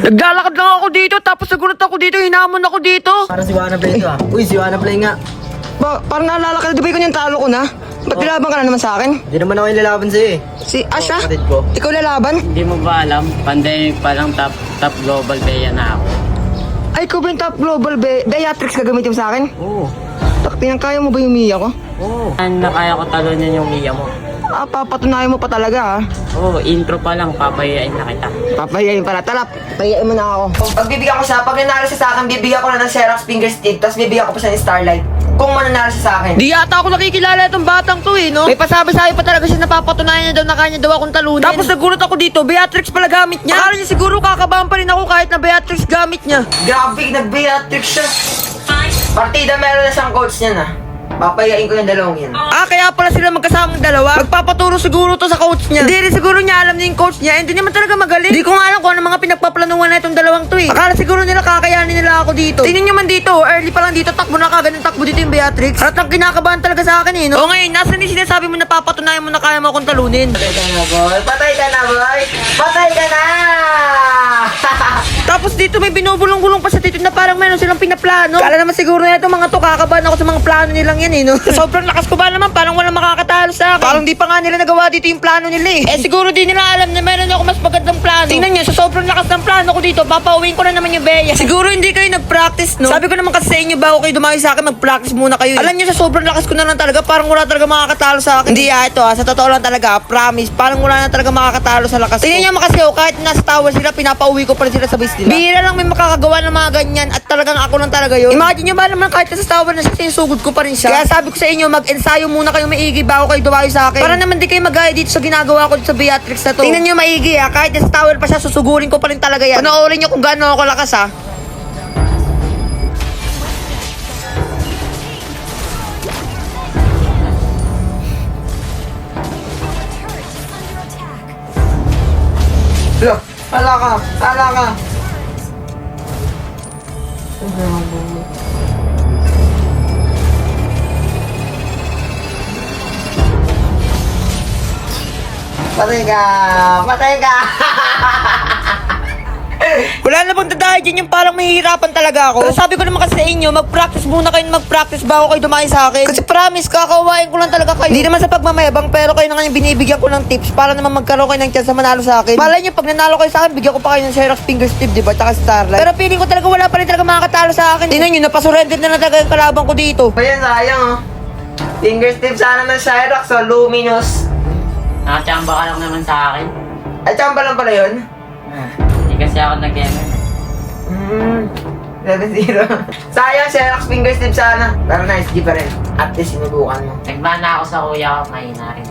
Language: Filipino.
Naglalakad lang ako dito, tapos nagunot ako dito, hinamon ako dito. Para si Wanna Play to ah. Uy, si Wanna Play nga. Parang naalala ka, di ba yung talo ko na? Ba't nilaban ka na naman sa akin? Hindi naman ako yung lalaban sa'yo eh. Si Asha? Kapatid ko. Ikaw lalaban? Hindi mo ba alam? Pandemic pa lang top global Bea na ako. Ay, ikaw ba yung top global Beatrix gagamitin mo sa akin? Oo. Pinangkaya mo ba yung Mia ko? Oo. Na kaya ko talunin yung Mia mo. Papatunayan mo pa talaga Oo, intro pa lang, papayain na kita. Papayayin pala. Tara, papayayin mo na ako. Pag bibigyan ko siya, pag nanalo siya sa akin, bibigyan ko na ng Xerox finger stick, tapos bibigyan ko pa siya ng Starlight. Kung mananalo siya sa akin. Di yata ako nakikilala itong batang to no? May pasabi-sabi pa talaga siya napapatunayan niya daw na kanya daw akong talunin. Tapos nagunot ako dito, Beatrix pala gamit niya. Akala niya siguro kakabahan pa rin ako kahit na Beatrix gamit niya. Grabe, nag-Beatrix siya. Partida meron na siyang coach niya na. Papayain ko yung dalawang yan. Kaya pala sila magkasamang dalawa. Magpapaturo siguro to sa coach niya. Hindi rin siguro niya alam na yung coach niya. Hindi naman talaga magaling. Hindi ko nga alam kung ano mga pinagpaplanuhan na itong dalawang to Akala siguro nila kakayanin nila ako dito. Tingnan nyo man dito, early pa lang dito, takbo na kagad ng takbo dito yung Beatrix. Halatang kinakabahan talaga sa akin no? O ngayon, nasan yung sinasabi mo na papatunayan mo na kaya mo akong talunin? Patay ka na, boy. Patay ka na, boy. Patay ka na! Tapos dito may binubulong-bulong pa sa tito na parang meron silang pinaplano. Kala naman siguro na itong mga to, kakabahan ako sa mga plano nilang yan no? Sobrang lakas ko ba naman, parang walang makakatalo sa akin. Parang di pa nga nila nagawa dito yung plano nila siguro di nila alam na meron ako mas magandang plano. Tingnan nyo, sa sobrang lakas ng plano ko dito, papauwiin ko na naman yung Bea. Siguro hindi kayo nag-practice, no? Sabi ko naman kasi sa inyo, bago kayo dumayo sa akin, mag-practice muna kayo. Alam nyo, sa sobrang lakas ko na lang talaga, parang wala talaga makakatalo sa akin. Hindi ito sa totoo lang talaga, promise, parang wala na talaga makakatalo sa lakas ko. Tingnan nyo kasi kahit nasa tower sila, pinapauwi ko pa rin sila sa base nila. Bihira lang may makakagawa ng mga ganyan at talagang ako lang talaga yun. Imagine nyo ba naman kahit nasa tower na siya, sinusugod ko pa rin siya. Kaya sabi ko sa inyo, mag-ensayo muna kayo maigi bago kayo dumayo sa akin. Para naman di kayo magaya dito sa ginagawa ko sa Beatrix na to. Tingnan nyo maigi kahit nasa tower pa siya, susugurin ko pa rin talaga yan. Panoorin nyo kung gaano ako lakas Look, hala ka, hala ka. Patay ka, patay ka. Wala na bang dadahin dyan yung parang mahihirapan talaga ako. Pero sabi ko naman kasi sa inyo, mag-practice muna kayo mag-practice bago kayo dumayo sa akin. Kasi promise, kakawain ko lang talaga kayo. Hindi naman sa pagmamayabang, pero kayo na nga yung binibigyan ko ng tips para naman magkaroon kayo ng chance na manalo sa akin. Malay nyo, pag nanalo kayo sa akin, bigyan ko pa kayo ng Xerox finger stick, diba? Tsaka Starlight. Pero feeling ko talaga wala pa rin talaga makakatalo sa akin. Tingnan nyo, napasurrender na talaga yung kalaban ko dito. Ayan, sayang oh. Finger tip sana ng Xerox o Luminous. Nakachamba ka lang naman sa akin. Ay, tsamba lang pala yun. Hindi kasi ako nag-gamer. 7-0. Sayang, Xerox finger tip sana. Pero nice, di pa rin. At least sinubukan mo. Nagmana ako sa kuya ko, ngayon na rin.